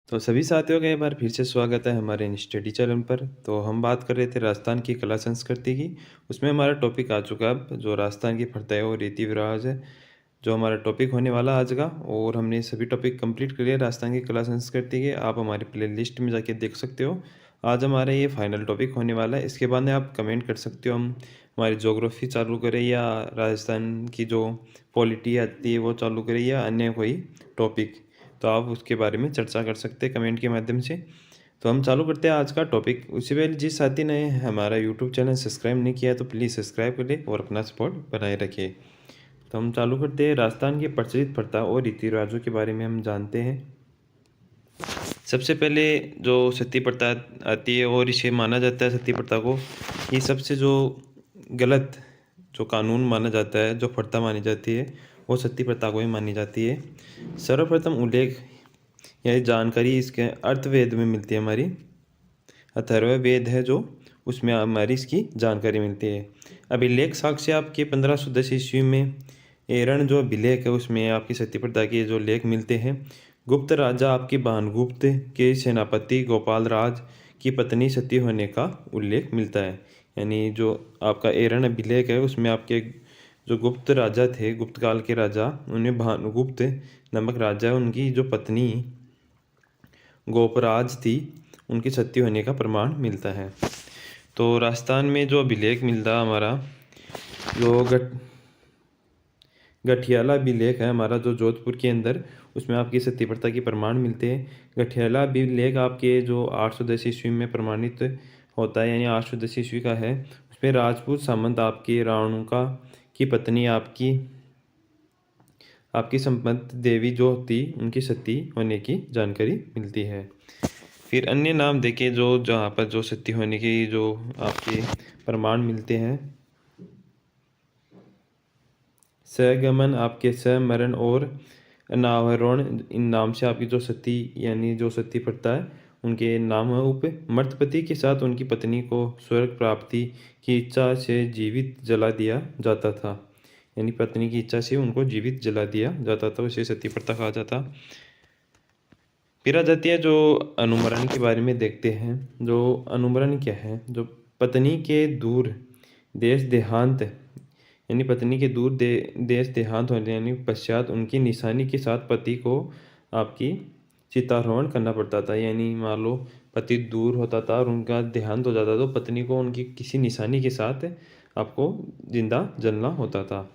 तो सभी साथियों का एक बार फिर से स्वागत है हमारे इन स्टडी चैनल पर। तो हम बात कर रहे थे राजस्थान की कला संस्कृति की। उसमें हमारा टॉपिक आ चुका है अब, जो राजस्थान की प्रथाएं और रीति रिवाज है, जो हमारा टॉपिक होने वाला आज का। और हमने सभी टॉपिक कंप्लीट कर लिया राजस्थान की कला संस्कृति के। आप हमारी प्लेलिस्ट में जाके देख सकते हो। आज हमारा ये फाइनल टॉपिक होने वाला है। इसके बाद में आप कमेंट कर सकते हो, हम हमारी ज्योग्राफी चालू करें या राजस्थान की जो पॉलिटी आती है वो चालू करें या अन्य कोई टॉपिक, तो आप उसके बारे में चर्चा कर सकते हैं कमेंट के माध्यम से। तो हम चालू करते हैं आज का टॉपिक। उससे पहले जिस साथी ने हमारा यूट्यूब चैनल सब्सक्राइब नहीं किया है तो प्लीज़ सब्सक्राइब कर ले और अपना सपोर्ट बनाए रखिए। तो हम चालू करते हैं। राजस्थान की प्रचलित प्रथा और रीति रिवाजों के बारे में हम जानते हैं। सबसे पहले जो सती प्रथा आती है और इसे माना जाता है, सती प्रथा को ये सबसे जो गलत जो कानून माना जाता है, जो प्रथा मानी जाती है, वो सती प्रथा को ही मानी जाती है। सर्वप्रथम उल्लेख यह जानकारी इसके अर्थवेद में मिलती है हमारी। अथर्ववेद है जो, उसमें हमारी इसकी जानकारी मिलती है। अभिलेख साक्ष्य आपके 1510 ईस्वी में एरण जो अभिलेख है उसमें आपकी सती प्रथा के जो लेख मिलते हैं। गुप्त राजा आपकी भानुगुप्त के सेनापति गोपाल राज की पत्नी सती होने का उल्लेख मिलता है। यानी जो आपका एरण अभिलेख है उसमें आपके जो गुप्त राजा थे, गुप्त काल के राजा, उन्हें भानुगुप्त नामक राजा, उनकी जो पत्नी गोपराज थी, उनकी सती होने का प्रमाण मिलता है। तो राजस्थान में जो अभिलेख मिलता हमारा, जो गठियाला अभिलेख है हमारा जो जोधपुर के अंदर, उसमें आपकी सती प्रथा की प्रमाण मिलते हैं। गठियाला अभिलेख आपके जो 810 ईस्वी में प्रमाणित होता है, यानी 810 ईस्वी का है। उसमें राजपूत सामंत आपकी राणुका की पत्नी आपकी आपकी संपत देवी जो थी, उनकी सती होने की जानकारी मिलती है। फिर अन्य नाम देखें जो जहाँ पर जो सती होने की जो आपके प्रमाण मिलते हैं। सहगमन आपके समरण और अनावरण, इन नाम से आपकी जो सती यानी जो सती प्रथा है उनके नाम है। उप मर्तपति के साथ उनकी पत्नी को स्वर्ग प्राप्ति की इच्छा से जीवित जला दिया जाता था। यानी पत्नी की इच्छा से उनको जीवित जला दिया जाता था, उसे सती प्रथा कहा जाता। फिर आ जाती है जो अनुमरण के बारे में देखते हैं। जो अनुमरण क्या है, जो पत्नी के दूर देश देहांत, यानी पत्नी के दूर देश देहांत होने यानी पश्चात उनकी निशानी के साथ पति को आपकी चितारोहण करना पड़ता था। यानी मान लो पति दूर होता था और उनका देहांत हो जाता तो पत्नी को उनकी किसी निशानी के साथ आपको जिंदा जलना होता था।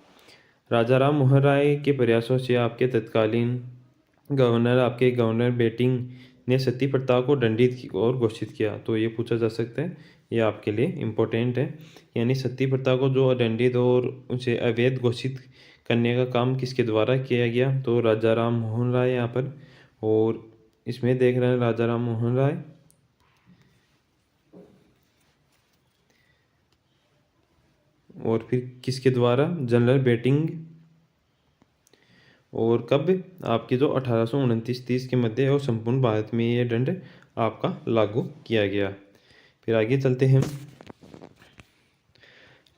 राजा राम मोहन राय के प्रयासों से आपके तत्कालीन गवर्नर बेटिंग ने सती प्रथा को दंडित और घोषित किया। तो ये पूछा जा सकता है, ये आपके लिए इम्पोर्टेंट है। यानी सती प्रथा को जो दंडित और उसे अवैध घोषित करने का काम किसके द्वारा किया गया, तो राजा राम मोहन राय यहाँ पर। और इसमें देख रहे हैं राजा राम मोहन राय। और फिर किसके द्वारा, जनरल बेटिंग। और कब, आपकी जो 1829-30 के मध्य और संपूर्ण भारत में ये दंड आपका लागू किया गया। फिर आगे चलते हैं।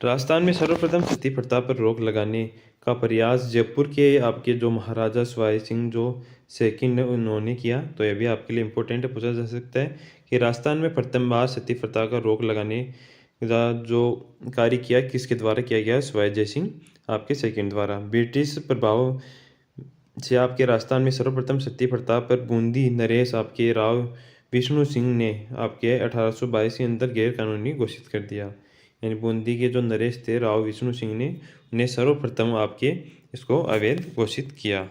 राजस्थान में सर्वप्रथम सती प्रथा पर रोक लगाने का प्रयास जयपुर के आपके जो महाराजा सवाई सिंह जो सेकंड उन्होंने किया। तो यह भी आपके लिए इम्पोर्टेंट है, पूछा जा सकता है कि राजस्थान में प्रथम बार सती प्रथा का रोक लगाने का जो कार्य किया किसके द्वारा किया गया, सवाई जय सिंह आपके सेकंड द्वारा। ब्रिटिश प्रभाव से आपके राजस्थान में सर्वप्रथम सती प्रथा पर बूंदी नरेश आपके राव विष्णु सिंह ने आपके 1822 के अंदर गैर कानूनी घोषित कर दिया। यानी बूंदी के जो नरेश थे राव विष्णु सिंह ने उन्हें सर्वप्रथम आपके इसको अवैध घोषित किया।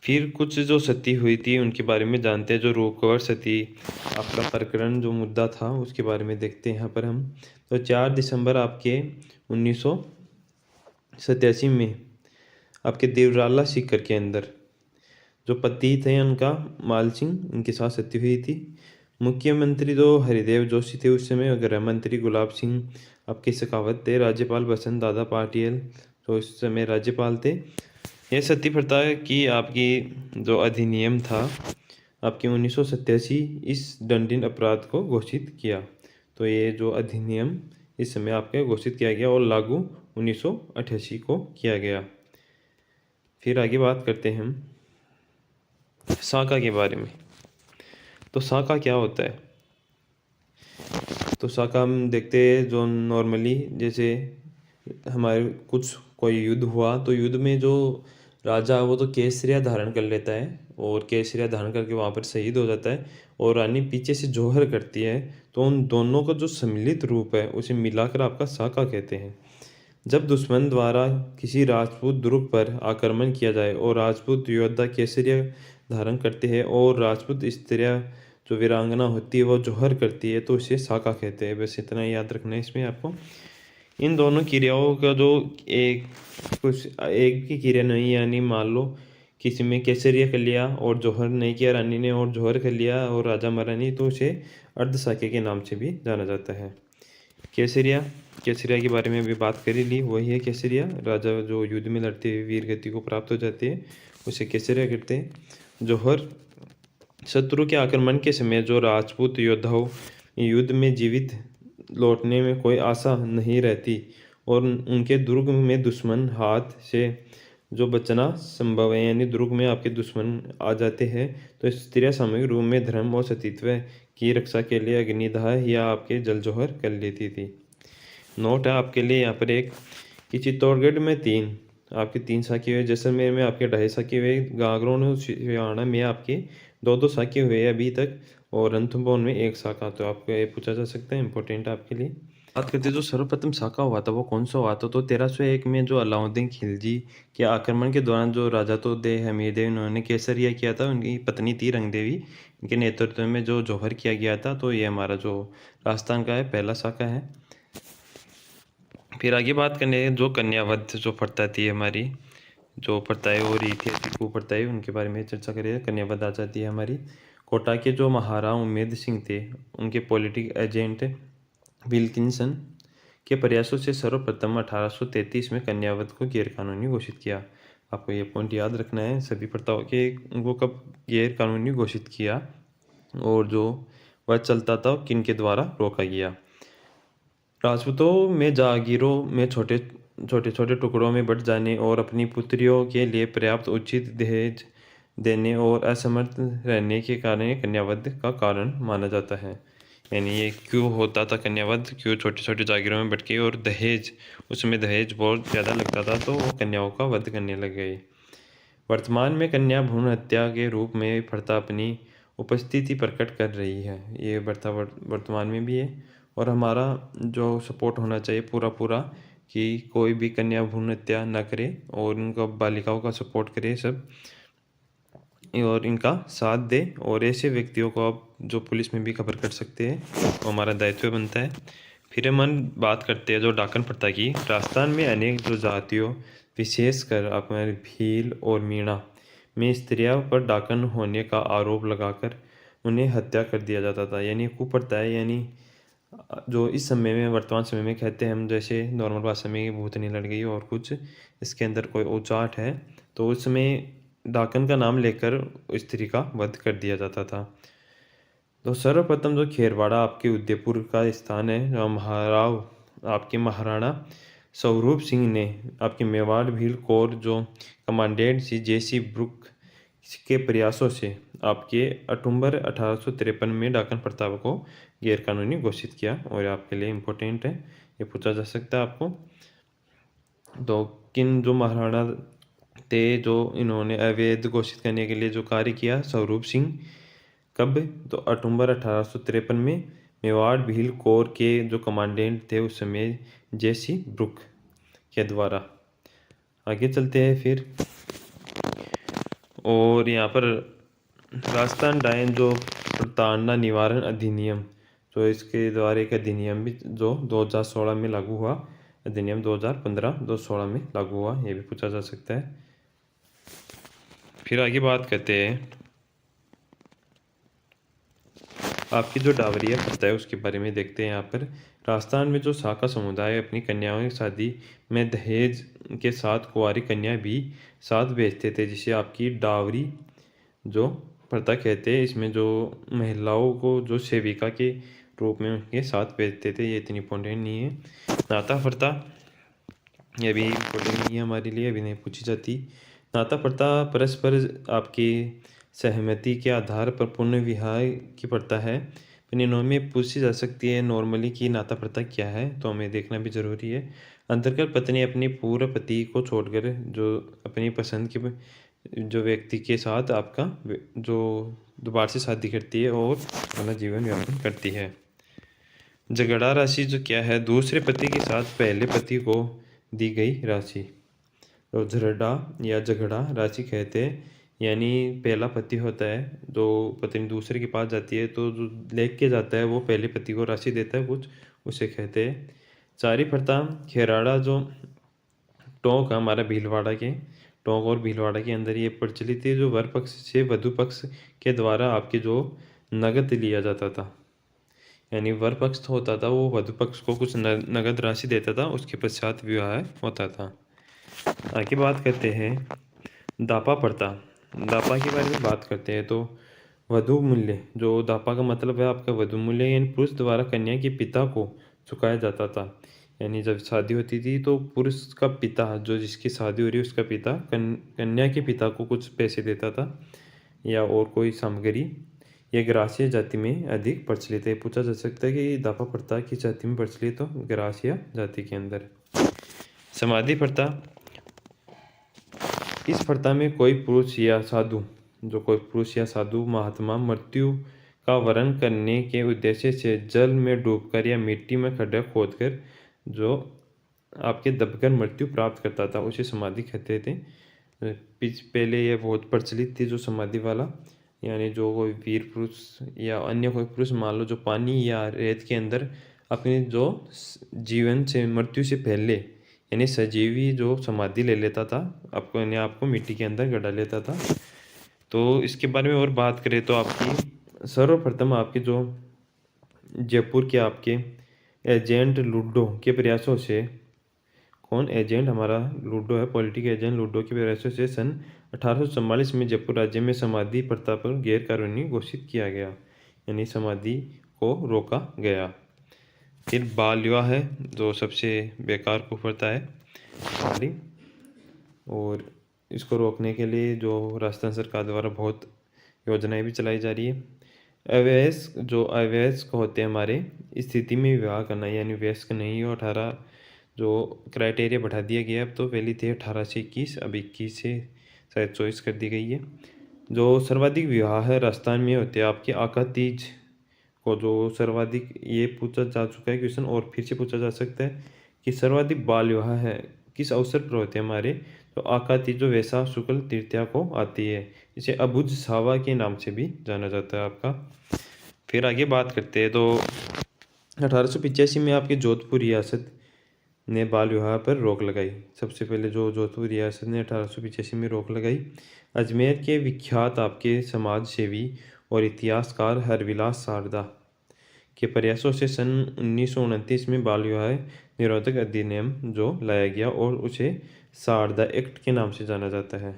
फिर कुछ जो सती हुई थी उनके बारे में जानते हैं। जो रूपकुंवर सती आपका प्रकरण जो मुद्दा था उसके बारे में देखते हैं यहाँ पर हम। तो 4 दिसंबर आपके 1987 में आपके देवराला सीकर के अंदर जो पति थे उनका माल सिंह, इनके साथ सती हुई थी। मुख्यमंत्री जो हरिदेव जोशी थे उस समय, गृह मंत्री गुलाब सिंह आपके शेखावत थे, राज्यपाल बसंत दादा पाटिल जो उस समय राज्यपाल थे। यह सती प्रथा की आपकी जो अधिनियम था आपके 1987 इस दंडित अपराध को घोषित किया। तो ये जो अधिनियम इस समय आपके घोषित किया गया और लागू 1988 को किया गया। फिर आगे बात करते हैं हम। साका के बारे में। तो साका क्या होता है? तो साका हम देखते हैं जो नॉर्मली जैसे हमारे कुछ कोई युद्ध हुआ तो युद्ध में जो राजा है वो तो केसरिया धारण कर लेता है और केसरिया धारण करके वहाँ पर शहीद हो जाता है और रानी पीछे से जौहर करती है। तो उन दोनों का जो सम्मिलित रूप है उसे मिलाकर आपका साका कहते हैं। जब दुश्मन द्वारा किसी राजपूत दुर्ग पर आक्रमण किया जाए और राजपूत योद्धा केसरिया धारण करते हैं और राजपूत स्त्रियां जो वीरांगना होती है वो जौहर करती है तो इसे साका कहते हैं। बस इतना ही याद रखना है इसमें आपको। इन दोनों क्रियाओं का जो एक कुछ एक की क्रिया नहीं, यानी मान लो किसी में केसरिया कर लिया और जौहर नहीं किया रानी ने और जौहर कर लिया और राजा महारानी, तो उसे अर्धसाके के नाम से भी जाना जाता है। केसरिया केसरिया के बारे में भी बात कर ही ली, वही है केसरिया। राजा जो युद्ध में लड़ते हुए वीर गति को प्राप्त हो जाती है उसे केसरिया कहते हैं। जौहर शत्रु के आक्रमण के समय जो राजपूत योद्धाओं युद्ध में जीवित लौटने में कोई आशा नहीं रहती और उनके दुर्ग में दुश्मन हाथ से जो बचना संभव है, यानी दुर्ग में आपके दुश्मन आ जाते हैं तो स्त्रियां सामूहिक रूप में धर्म और सतीत्व की रक्षा के लिए अग्निदाह या आपके जल जौहर कर लेती थी। नोट है आपके लिए यहाँ पर एक कि चित्तौड़गढ़ में आपके 3 साके हुए, जैसलमेर में आपके 2.5 साके हुए, गागरों सियाना में आपके 2-2 साके हुए अभी तक और रणथंभौर में 1 साका। तो आपको ये पूछा जा सकता है, इंपॉर्टेंट आपके लिए। बात करते हैं जो सर्वप्रथम साका हुआ था वो कौन सा हुआ था, तो 1301 में जो अलाउद्दीन खिलजी के आक्रमण के दौरान जो राजा तो दे हमीर देव इन्होंने केसरिया किया था, उनकी पत्नी थी रंग देवी, इनके नेतृत्व में जो जौहर किया गया था। तो ये हमारा जो राजस्थान का है पहला साका है। फिर आगे बात करने जो कन्यावध जो प्रथा थी हमारी, जो प्रथाएं हो रही थी कुप्रथाएं, उनके बारे में चर्चा करें। कन्यावध आ जाती है हमारी। कोटा के जो महाराणा उम्मेद सिंह थे उनके पॉलिटिकल एजेंट विल्किंसन के प्रयासों से सर्वप्रथम 1833 में कन्यावध को गैरकानूनी घोषित किया। आपको ये पॉइंट याद रखना है सभी प्रथाओं के, उनको कब गैरकानूनी घोषित किया और जो वह चलता था किन के द्वारा रोका गया। राजपूतों में जागीरों में छोटे छोटे टुकड़ों में बंट जाने और अपनी पुत्रियों के लिए पर्याप्त उचित दहेज देने और असमर्थ रहने के कारण ये कन्यावध का कारण माना जाता है। यानी ये क्यों होता था कन्यावध, क्यों छोटे छोटे जागीरों में बट गई और दहेज, उसमें दहेज बहुत ज़्यादा लगता था तो वो कन्याओं का वध करने लग गए। वर्तमान में कन्या भ्रूण हत्या के रूप में प्रथा अपनी उपस्थिति प्रकट कर रही है। ये प्रथा वर्तमान में भी है और हमारा जो सपोर्ट होना चाहिए पूरा पूरा कि कोई भी कन्या भ्रूण हत्या न करे और उनका बालिकाओं का सपोर्ट करे सब और इनका साथ दे। और ऐसे व्यक्तियों को आप जो पुलिस में भी खबर कर सकते हैं, वो हमारा दायित्व बनता है। फिर हम बात करते हैं जो डाकन प्रथा की। राजस्थान में अनेक जो जातियों विशेषकर अपने भील और मीणा में स्त्रियों पर डाकन होने का आरोप लगाकर उन्हें हत्या कर दिया जाता था। यानी कुप्रथा है, यानी जो इस समय में वर्तमान समय में कहते हैं हम, जैसे नॉर्मल भाषा में भूतनी लड़ गई और कुछ इसके अंदर कोई उचाट है तो उस समय डाकन का नाम लेकर स्त्री का वध कर दिया जाता था। तो सर्वप्रथम जो खेरवाड़ा आपके उदयपुर का स्थान है, जो आपके महाराणा स्वरूप सिंह ने आपके मेवाड़ भील कोर जो कमांडेंट JC ब्रुक के प्रयासों से आपके अक्टूबर 1853 में डाकन प्रथा को गैरकानूनी घोषित किया। और आपके लिए इम्पोर्टेंट है, ये पूछा जा सकता है आपको। तो किन जो महाराणा थे जो इन्होंने अवैध घोषित करने के लिए जो कार्य किया, स्वरूप सिंह। कब? तो अक्टूबर 1853 में मेवाड़ भील कोर के जो कमांडेंट थे उस समय JC ब्रुक के द्वारा। आगे चलते हैं फिर। और यहाँ पर राजस्थान डायन जो प्रताड़ना निवारण अधिनियम, जो इसके द्वारा एक अधिनियम भी जो 2016 में लागू हुआ, अधिनियम 2015-2016 में लागू हुआ, ये भी पूछा जा सकता है। फिर आगे बात करते हैं आपकी जो डावरिया प्रथा है उसके बारे में देखते हैं। यहाँ पर राजस्थान में जो साका समुदाय अपनी कन्याओं की शादी में दहेज के साथ कुंवारी कन्या भी साथ भेजते थे, जिसे आपकी डावरी जो प्रथा कहते हैं। इसमें जो महिलाओं को जो सेविका के रूप में उनके साथ भेजते थे, ये इतनी इम्पोर्टेंट नहीं है। नाता प्रथा ये भी इम्पोर्टेंट नहीं है हमारे लिए, अभी नहीं पूछी जाती। नाता प्रथा परस्पर आपकी सहमति के आधार पर पुनः विवाह की प्रथा है। परिणाम में पूछी जा सकती है नॉर्मली कि नाता प्रथा क्या है, तो हमें देखना भी ज़रूरी है। अंतर्गत पत्नी अपनी पूर्व पति को छोड़कर जो अपनी पसंद के जो व्यक्ति के साथ आपका जो दोबारा से शादी करती है और अपना जीवन यापन करती है। झगड़ा राशि जो क्या है, दूसरे पति के साथ पहले पति को दी गई राशि। तो झगड़ा या झगड़ा राशि कहते हैं, यानी पहला पति होता है, जो पत्नी दूसरे के पास जाती है तो जो लेके जाता है वो पहले पति को राशि देता है कुछ, उसे कहते हैं चारी प्रथा। खेराड़ा जो टोंक हमारा भीलवाड़ा के टोंक और भीलवाड़ा के अंदर ये प्रचलित है, जो वर पक्ष से वधु पक्ष के द्वारा आपके जो नगद लिया जाता था, यानी वर पक्ष होता था वो वधु पक्ष को कुछ नगद राशि देता था, उसके पश्चात विवाह होता था। आगे बात करते हैं दापा प्रथा। दापा के बारे में बात करते हैं तो वधु मूल्य, जो दापा का मतलब है आपका वधु मूल्य, यानी पुरुष द्वारा कन्या के पिता को चुकाया जाता था। यानी जब शादी होती थी तो पुरुष का पिता, जो जिसकी शादी हो रही है उसका पिता कन्या के पिता को कुछ पैसे देता था या और कोई सामग्री। यह ग्रासीय जाति में अधिक प्रचलित है। पूछा जा सकता है कि दापा प्रथा की जाति में प्रचलित हो, ग्रासीय जाति के अंदर। समाधि प्रथा, इस प्रथा में कोई पुरुष या साधु महात्मा मृत्यु का वर्ण करने के उद्देश्य से जल में डूबकर या मिट्टी में खड्डा खोदकर जो आपके दबकर मृत्यु प्राप्त करता था उसे समाधि कहते थे। पहले यह बहुत प्रचलित थी जो समाधि वाला, यानी जो कोई वीर पुरुष या अन्य कोई पुरुष मान लो जो पानी या रेत के अंदर अपने जो जीवन से मृत्यु से पहले यानी सजीवी जो समाधि ले लेता था, आपको यानी आपको मिट्टी के अंदर गड़ा लेता था। तो इसके बारे में और बात करें तो आपकी सर्वप्रथम आपके जो जयपुर के आपके एजेंट लूडो के प्रयासों से, कौन एजेंट हमारा लूडो है, पॉलिटिकल एजेंट लूडो के प्रयासों से सन 1844 में जयपुर राज्य में समाधि प्रथा पर गैर कानूनी घोषित किया गया, यानी समाधि को रोका गया। फिर बाल विवाह है जो सबसे बेकार कुप्रथा है हमारी, और इसको रोकने के लिए जो राजस्थान सरकार द्वारा बहुत योजनाएं भी चलाई जा रही है। अवयस्क होते हैं हमारे स्थिति में विवाह करना, यानी वयस्क नहीं हो 18 जो क्राइटेरिया बढ़ा दिया गया है। अब तो पहले थे 18 से 21, अब 21 से शायद 24 कर दी गई है। जो सर्वाधिक विवाह है राजस्थान में होते हैं आपके आका तीज को, जो सर्वाधिक ये पूछा जा चुका है क्वेश्चन और फिर से पूछा जा सकता है कि सर्वाधिक बाल विवाह है किस अवसर पर होते हैं हमारे, तो आका तीज जो वैशाख शुक्ल तृतीया को आती है, इसे अबुझ सावा के नाम से भी जाना जाता है आपका। फिर आगे बात करते हैं तो 1885 में आपके जोधपुर रियासत ने बाल विवाह पर रोक लगाई। सबसे पहले जो जोधपुर रियासत ने 1885 में रोक लगाई। अजमेर के विख्यात आपके समाज सेवी और इतिहासकार हरविलास शारदा के प्रयासों से सन 1929 में बाल विवाह निरोधक अधिनियम जो लाया गया और उसे शारदा एक्ट के नाम से जाना जाता है।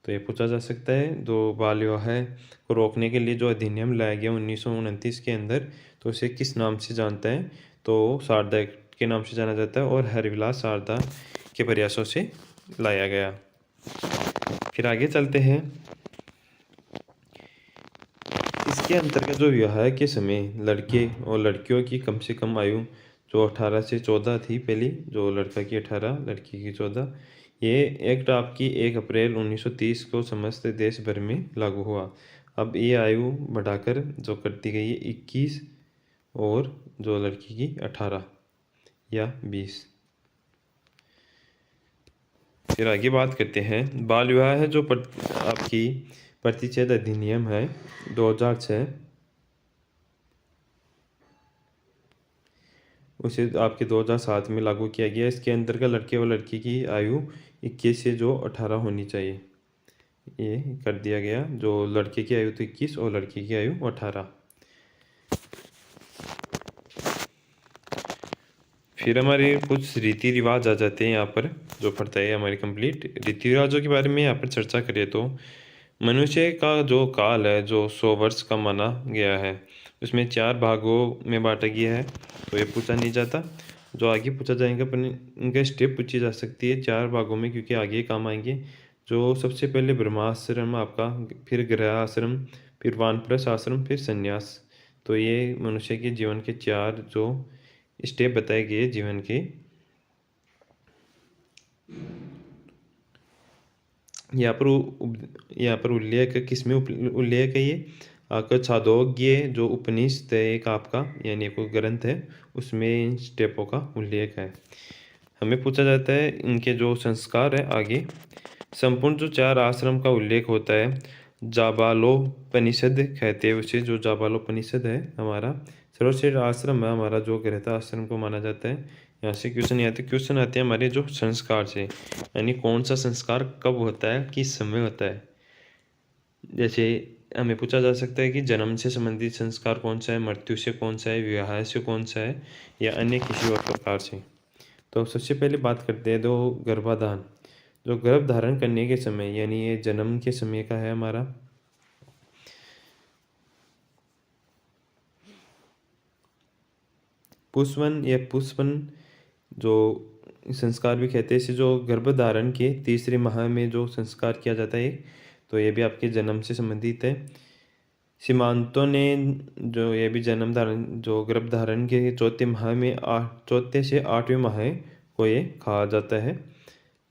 तो ये पूछा जा सकता है दो बाल विवाह को रोकने के लिए जो अधिनियम लाया गया 1929 के अंदर, तो उसे किस नाम से जानता है, तो शारदा एक्ट के नाम से जाना जाता है और हरविलास शारदा के प्रयासों से लाया गया। फिर आगे चलते हैं। इसके अंतर्गत जो विवाह के समय लड़के और लड़कियों की कम से कम आयु जो 18 से 14 थी पहली, जो लड़का की 18 लड़की की 14, ये एक्ट आपकी 1 अप्रैल 1930 को समस्त देश भर में लागू हुआ। अब ये आयु बढ़ाकर जो कर दी गई है 21 और जो लड़की की 18 या 20। फिर आगे बात करते हैं बाल विवाह है जो आपकी प्रतिच्छेद अधिनियम है 2006, उसे आपके 2007 में लागू किया गया। इसके अंतर्गत लड़के और लड़की की आयु 21 से जो 18 होनी चाहिए, ये कर दिया गया। जो लड़के की आयु तो 21 और लड़की की आयु 18। फिर हमारे कुछ रीति रिवाज आ जाते हैं यहाँ पर, जो पढ़ता है हमारी कंप्लीट रीति रिवाजों के बारे में यहाँ पर चर्चा करें तो मनुष्य का जो काल है जो 100 वर्ष का माना गया है, उसमें 4 भागों में बांटा गया है। तो ये पूछा नहीं जाता, जो आगे पूछा जाएगा पर इनका स्टेप पूछी जा सकती है 4 भागों में, क्योंकि आगे काम आएंगे। जो सबसे पहले ब्रह्माश्रम आपका, फिर गृहआश्रम, फिर वानप्रस्थ आश्रम, फिर संन्यास। तो ये मनुष्य के जीवन के 4 जो स्टेप बताए गए जीवन के। यहाँ पर उल्लेख किसमें उल्लेख है ये आपका छांदोग्य जो उपनिषद है एक आपका, यानी कोई ग्रंथ है, उसमें इन स्टेपों का उल्लेख है। हमें पूछा जाता है इनके जो संस्कार है आगे। संपूर्ण जो 4 आश्रम का उल्लेख होता है जाबालोपनिषद कहते हैं उसे। जो जाबालोपनिषद है हमारा सर्वश्रेष्ठ आश्रम है हमारा, जो गृहस्थ आश्रम को माना जाता है। यहाँ से क्वेश्चन आते हैं हमारे जो संस्कार से, यानी कौन सा संस्कार कब होता है, किस समय होता है। जैसे हमें पूछा जा सकता है कि जन्म से संबंधित संस्कार कौन सा है, मृत्यु से कौन सा है, विवाह से कौन सा है, या अन्य किसी और प्रकार से। तो सबसे पहले बात करते हैं तो गर्भाधान। जो गर्भ धारण करने के समय, यानी ये जन्म के समय का है हमारा। पुष्पन या पुष्पन जो संस्कार भी कहते हैं, इसे जो गर्भधारण के तीसरे माह में जो संस्कार किया जाता है, तो ये भी आपके जन्म से संबंधित है। सीमांतों ने जो ये भी जन्म धारण जो गर्भधारण के चौथे से 8वें माह को ये कहा जाता है।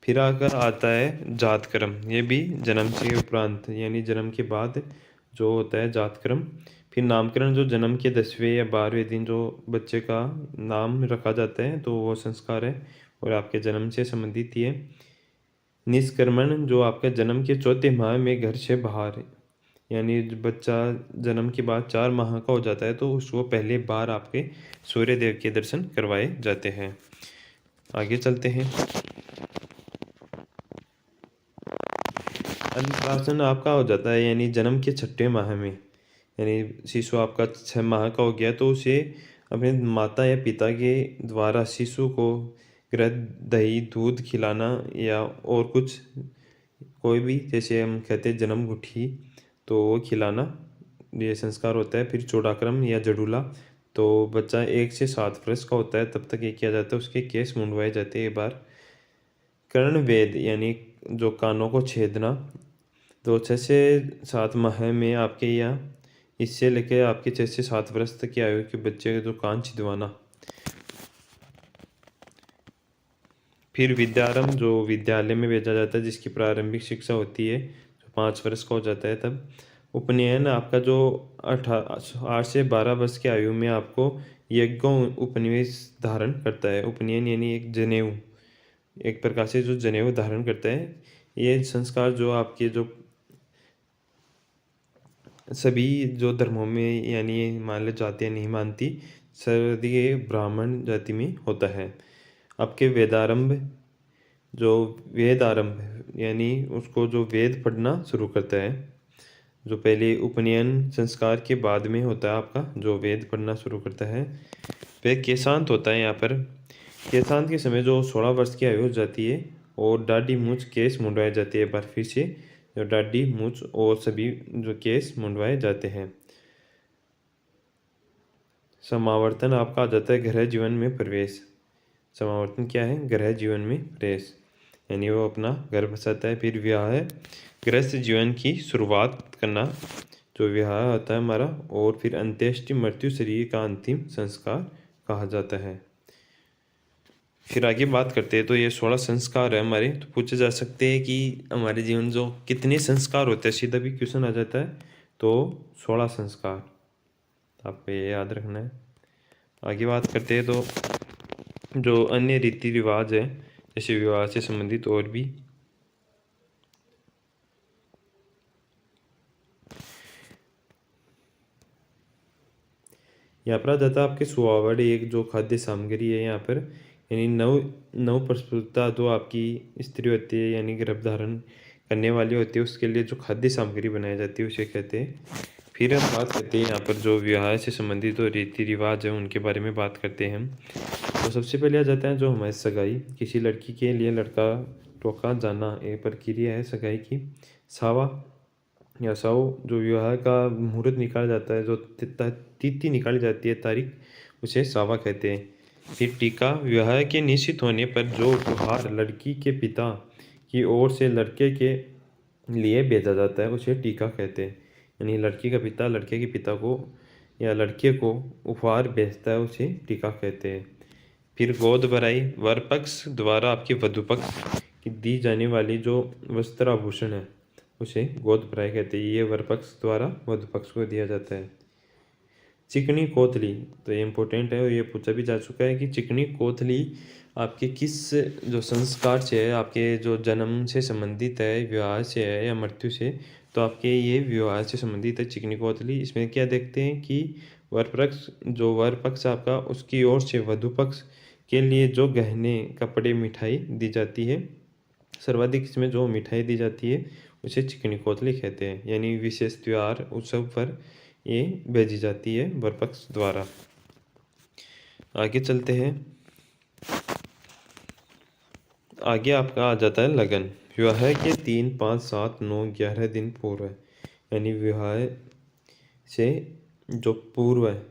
फिर आकर आता है जातक्रम, ये भी जन्म से उपरांत यानी जन्म के बाद जो होता है जातक्रम। फिर नामकरण जो जन्म के 10वें या 12वें दिन जो बच्चे का नाम रखा जाता है, तो वो संस्कार है और आपके जन्म से संबंधित ही है। निष्क्रमण जो आपका जन्म के चौथे माह में घर से बाहर, यानी बच्चा जन्म के बाद 4 माह का हो जाता है, तो उसको पहले बार आपके सूर्य देव के दर्शन करवाए जाते हैं। आगे चलते हैं। अन्नप्राशन आपका हो जाता है यानी जन्म के 6वें माह में, यानी शिशु आपका 6 माह का हो गया तो उसे अपने माता या पिता के द्वारा शिशु को घृत दही दूध खिलाना, या और कुछ कोई भी जैसे हम कहते हैं जन्म गुठी, तो वो खिलाना ये संस्कार होता है। फिर चूड़ाक्रम या जडूला, तो बच्चा 1 से 7 वर्ष का होता है तब तक ये किया जाता है, उसके केस मुंडवाए जाते हैं एक बार। कर्ण वेद यानी जो कानों को छेदना, तो 6 से 7 माह में आपके यहाँ इससे लेकर आपके 6 से 7 वर्ष तक की आयु के बच्चे का जो कान छिदवाना। फिर विद्यारंभ जो विद्यालय में भेजा जाता है जिसकी प्रारंभिक शिक्षा होती है, जो 5 वर्ष का हो जाता है तब। उपनयन आपका जो 8 से 12 वर्ष की आयु में आपको यज्ञ उपनिवेश धारण करता है। उपनयन यानी एक जनेऊ, एक प्रकार से जो जनेऊ धारण करता है। ये संस्कार जो आपके जो सभी जो धर्मों में यानी मान लो जातियाँ नहीं मानती, सर्वदीय ब्राह्मण जाति में होता है। आपके वेदारंभ जो वेद आरंभ यानी उसको जो वेद पढ़ना शुरू करता है, जो पहले उपनयन संस्कार के बाद में होता है आपका जो वेद पढ़ना शुरू करता है। वह केशांत होता है। यहाँ पर केशांत के समय जो 16 वर्ष की आयु हो जाती है और दाढ़ी मूछ केस मुंडवाए जाते हैं। एक बार फिर से जो दाढ़ी मूछ और सभी जो केस मुंडवाए जाते हैं। समावर्तन आपका आ जाता है गृह जीवन में प्रवेश। समावर्तन क्या है? गृह जीवन में प्रवेश, यानी वो अपना घर बसाता है। फिर विवाह है गृहस्थ जीवन की शुरुआत करना, जो विवाह होता है हमारा। और फिर अंत्येष्टि मृत्यु शरीर का अंतिम संस्कार कहा जाता है। फिर आगे बात करते हैं तो ये 16 संस्कार है हमारे। तो पूछे जा सकते हैं कि हमारे जीवन जो कितने संस्कार होते हैं, सीधा भी क्वेश्चन आ जाता है। तो 16 संस्कार आपको ये याद रखना है। आगे बात करते हैं तो जो अन्य रीति रिवाज है जैसे विवाह से संबंधित और भी। यहाँ पर आ जाता है आपके सुआवड़, एक जो खाद्य सामग्री है यहाँ पर, यानी नव प्रस्तुता जो आपकी स्त्री होती है यानी गर्भधारण करने वाली होती है, उसके लिए जो खाद्य सामग्री बनाई जाती है उसे कहते हैं। फिर हम बात करते हैं यहाँ पर जो विवाह से संबंधित जो रीति रिवाज है उनके बारे में बात करते हैं हम। तो सबसे पहले आ जाता है जो हमारी सगाई। किसी लड़की के लिए लड़का टोका जाना एक प्रक्रिया है सगाई की। सावा या साव जो विवाह का मुहूर्त निकाला जाता है, जो तिथि निकाली जाती है तारीख, उसे सावा कहते हैं। फिर टीका विवाह के निश्चित होने पर जो उपहार लड़की के पिता की ओर से लड़के के लिए भेजा जाता है उसे टीका कहते हैं। यानी लड़की का पिता लड़के के पिता को या लड़के को उपहार भेजता है उसे टीका कहते हैं। फिर गोद भराई, वर पक्ष द्वारा आपके वधु पक्ष की दी जाने वाली जो वस्त्र आभूषण है उसे गोद भराई कहते हैं। ये वर पक्ष द्वारा वधु पक्ष को दिया जाता है। चिकनी कोथली, तो ये इम्पोर्टेंट है और ये पूछा भी जा चुका है कि चिकनी कोथली आपके किस जो संस्कार से है, आपके जो जन्म से संबंधित है, विवाह से है या मृत्यु से, तो आपके ये विवाह से संबंधित है चिकनी कोथली। इसमें क्या देखते हैं कि वर पक्ष आपका उसकी ओर से वधु पक्ष के लिए जो गहने, कपड़े, मिठाई दी जाती है, सर्वाधिक इसमें जो मिठाई दी जाती है उसे चिकनी कोतली कहते हैं। यानी विशेष त्योहार उत्सव पर ये भेजी जाती है वर पक्ष द्वारा। आगे चलते हैं। आगे आपका आ जाता है लगन। विवाह के 3, 5, 7, 9, 11 दिन पूर्व, यानी विवाह से जो पूर्व है,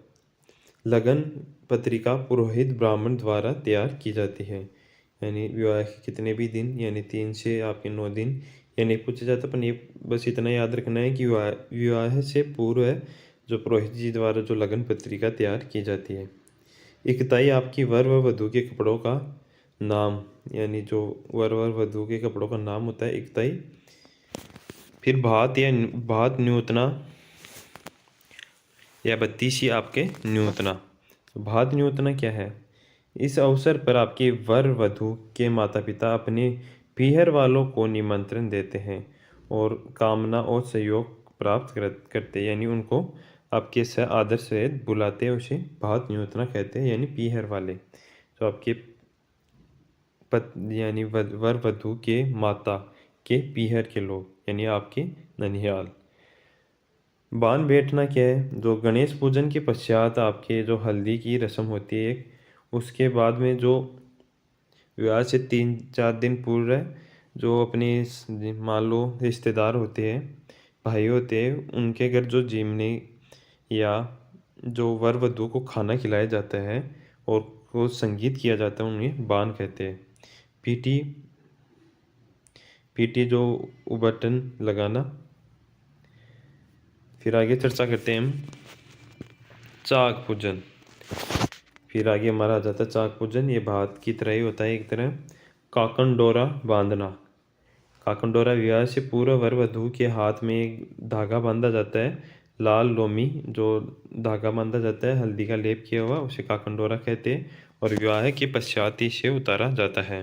लगन पत्रिका पुरोहित ब्राह्मण द्वारा तैयार की जाती है। यानी विवाह के कितने भी दिन, यानी 3 से आपके 9 दिन, ये नहीं पूछा जाता, पर ये बस इतना याद रखना है कि विवाह से पूर्व है जो पुरोहित जी द्वारा जो लगन पत्रिका तैयार की जाती है। इकताई आपकी वर व वधू के कपड़ों का नाम, यानी जो वर वधू के कपड़ों का नाम होता है इकताई। फिर भात या भात न्यूतना या बत्तीसी आपके न्यूतना। भात न्यूतना क्या है? इस अवसर पर आपके वर वधू के माता पिता अपने पीहर वालों को निमंत्रण देते हैं और कामना और सहयोग प्राप्त करते हैं। यानी उनको आपके से आदर से बुलाते हैं, उसे भात न्यूतना कहते हैं। यानी पीहर वाले जो आपके यानी वर वधू के माता के पीहर के लोग, यानी आपके ननिहाल। बान बैठना क्या है? जो गणेश पूजन के पश्चात आपके जो हल्दी की रस्म होती है, उसके बाद में जो विवाह से 3-4 दिन पूर्व है, जो अपने मान लो रिश्तेदार होते हैं, भाई होते हैं, उनके घर जो जीमने या जो वर वधू को खाना खिलाया जाता है और वो संगीत किया जाता है, उन्हें बान कहते हैं। पीटी, पीटी जो उबटन लगाना। फिर आगे चर्चा करते हैं हम चाक पूजन। फिर आगे हमारा आ जाता है चाक पूजन। ये भात की तरह ही होता है एक तरह। काकन डोरा बांधना। काकन डोरा विवाह से पूर्व वर वधू के हाथ में एक धागा बांधा जाता है, लाल लोमी जो धागा बांधा जाता है हल्दी का लेप किया हुआ, उसे काकन डोरा कहते हैं और विवाह के पश्चात इसे उतारा जाता है।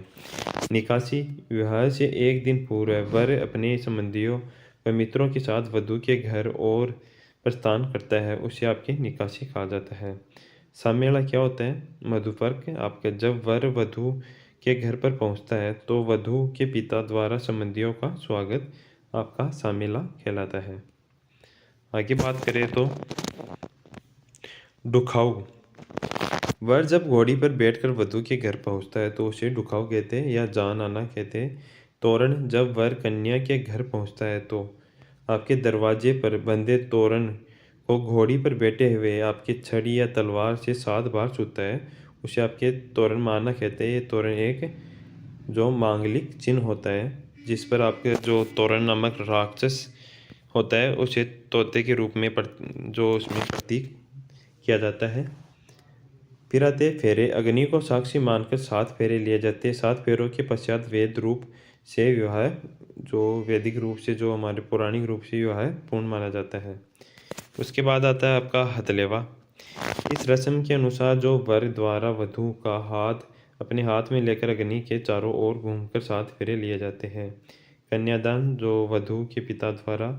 निकासी, विवाह से एक दिन पूर्व वर अपने संबंधियों व मित्रों के साथ वधू के घर और प्रस्थान करता है, उसे आपके निकासी कहा जाता है। सामेला क्या होता है? मधुपर्क आपका जब वर वधू के घर पर पहुंचता है तो वधू के पिता द्वारा संबंधियों का स्वागत आपका सामेला कहलाता है। आगे बात करें तो डुखाऊ। वर जब घोड़ी पर बैठकर वधू के घर पहुंचता है तो उसे डुखाऊ कहते हैं या जान आना कहते हैं। तोरण, जब वर कन्या के घर पहुंचता है तो आपके दरवाजे पर बंधे तोरण को घोड़ी पर बैठे हुए आपके छड़ी या तलवार से 7 बार छूता है, उसे आपके तोरण मारना कहते हैं। ये तोरण एक जो मांगलिक चिन्ह होता है, जिस पर आपके जो तोरण नामक राक्षस होता है उसे तोते के रूप में जो उसमें प्रतीक किया जाता है। फिर आते फेरे। अग्नि को साक्षी मानकर 7 फेरे लिए जाते हैं। 7 फेरों के पश्चात वेद रूप से विवाह, जो वैदिक रूप से, जो हमारे पौराणिक रूप से विवाह पूर्ण माना जाता है। उसके बाद आता है आपका हथलेवा। इस रस्म के अनुसार जो वर द्वारा वधू का हाथ अपने हाथ में लेकर अग्नि के चारों ओर घूमकर 7 फेरे लिए जाते हैं। कन्यादान, जो वधू के पिता द्वारा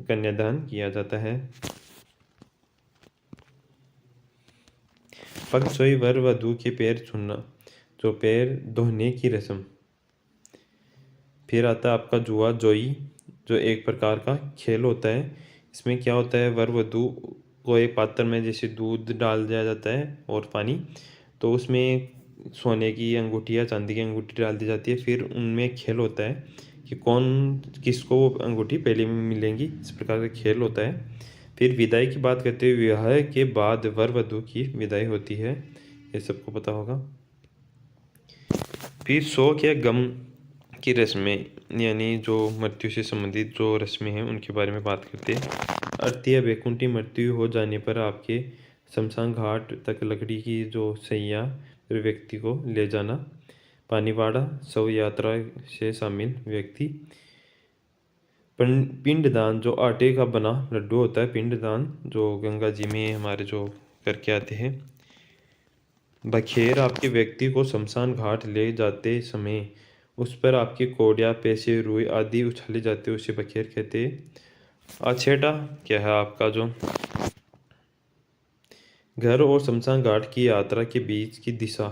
कन्यादान किया जाता है। पगसोई, वर वधू के पैर छूना, जो पैर धोने की रस्म। फिर आता है आपका जुआ जोई, जो एक प्रकार का खेल होता है। इसमें क्या होता है? वर वधू को एक पात्र में जैसे दूध डाल दिया जाता है और पानी, तो उसमें सोने की अंगूठी या चांदी की अंगूठी डाल दी जाती है। फिर उनमें खेल होता है कि कौन किसको वो अंगूठी पहले में मिलेंगी, इस प्रकार का खेल होता है। फिर विदाई की बात करते हुए विवाह के बाद वर वधू की विदाई होती है, ये सबको पता होगा। फिर शोक या गम की रस्में, यानी जो मृत्यु से संबंधित जो रस्में हैं उनके बारे में बात करते हैं। अर्थी या वैकुंठी मृत्यु हो जाने पर आपके शमशान घाट तक लकड़ी की जो सैया फिर व्यक्ति को ले जाना। पानीवाड़ा शव यात्रा से शामिल व्यक्ति। पिंडदान, जो आटे का बना लड्डू होता है, पिंडदान जो गंगा जी में हमारे जो करके आते हैं। बखेर, आपके व्यक्ति को शमशान घाट ले जाते समय उस पर आपके कोड़िया, पैसे, रुई आदि उछाले जाते हैं, उसे बखेर कहते हैं। आछेटा क्या है आपका जो घर और शमशान घाट की यात्रा के बीच की दिशा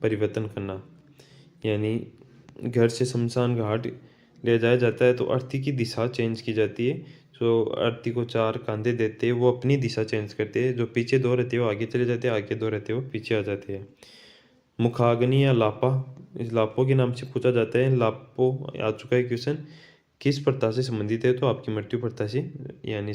परिवर्तन करना, यानी घर से शमशान घाट ले जाया जाता है तो अर्थी की दिशा चेंज की जाती है। जो अर्थी को 4 कंधे देते हैं वो अपनी दिशा चेंज करते हैं, जो पीछे 2 रहते हैं वो आगे चले जाते हैं, आगे 2 रहते हैं वो पीछे आ जाते हैं। मुखाग्नि या लापा, इस लापो के नाम से पूछा जाता है। लापो आ चुका है क्वेश्चन, किस प्रथा से संबंधित है, तो आपकी मृत्यु प्रथा से, यानी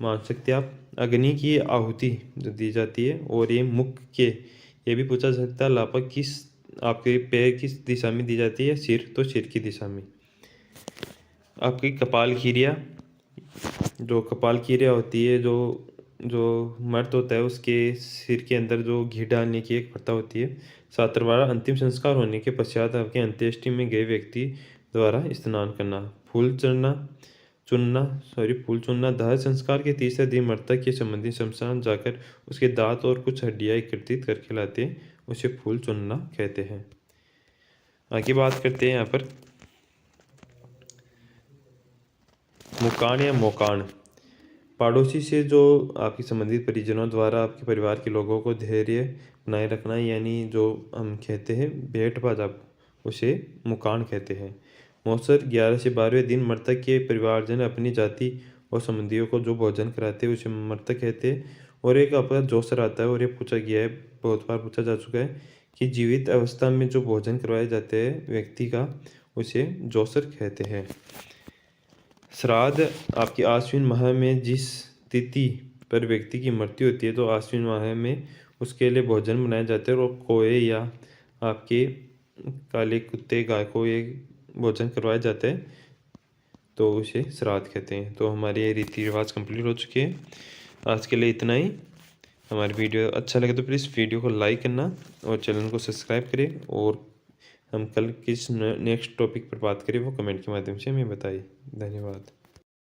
मान सकते हैं आप। अग्नि की आहुति जो दी जाती है, और ये मुख के, ये भी पूछा जा सकता है। लापा किस आपके पैर किस दिशा में दी जाती है, सिर, तो सिर की दिशा में। आपकी कपाल क्रिया, जो कपाल क्रिया होती है, जो जो मर्द होता है उसके सिर के अंदर जो घी डालने की एक प्रथा होती है। सातरवाड़ा, अंतिम संस्कार होने के पश्चात आपके अंत्येष्टि में गए व्यक्ति द्वारा स्नान करना। फूल फूल चुनना। दाह संस्कार के तीसरे दिन मृतक के संबंधी शमशान जाकर उसके दांत और कुछ हड्डियां एकत्रित करके लाते हैं, उसे फूल चुनना कहते हैं। आगे बात करते हैं यहाँ पर मुकान या मोकान। पड़ोसी से जो आपकी संबंधित परिजनों द्वारा आपके परिवार के लोगों को धैर्य बनाए रखना, यानी जो हम कहते हैं भेंट बाजा, उसे मुकान कहते हैं। मौसर 11 से 12वें दिन मृतक के परिवारजन अपनी जाति और संबंधियों को जो भोजन कराते हैं उसे मृतक कहते हैं। और एक आपका जोसर आता है, और ये पूछा गया है, बहुत बार पूछा जा चुका है कि जीवित अवस्था में जो भोजन करवाए जाते हैं व्यक्ति का, उसे जोसर कहते हैं। श्राद्ध, आपकी आश्विन माह में जिस तिथि पर व्यक्ति की मृत्यु होती है तो आश्विन माह में उसके लिए भोजन बनाए जाते हैं, और कोए या आपके काले कुत्ते, गाय को ये भोजन करवाए जाते हैं, तो उसे श्राद्ध कहते हैं। तो हमारे ये रीति रिवाज कंप्लीट हो चुके हैं। आज के लिए इतना ही। हमारी वीडियो अच्छा लगे तो प्लीज़ वीडियो को लाइक करना और चैनल को सब्सक्राइब करें, और हम कल किस नेक्स्ट टॉपिक पर बात करें वो कमेंट के माध्यम से हमें बताइए। धन्यवाद।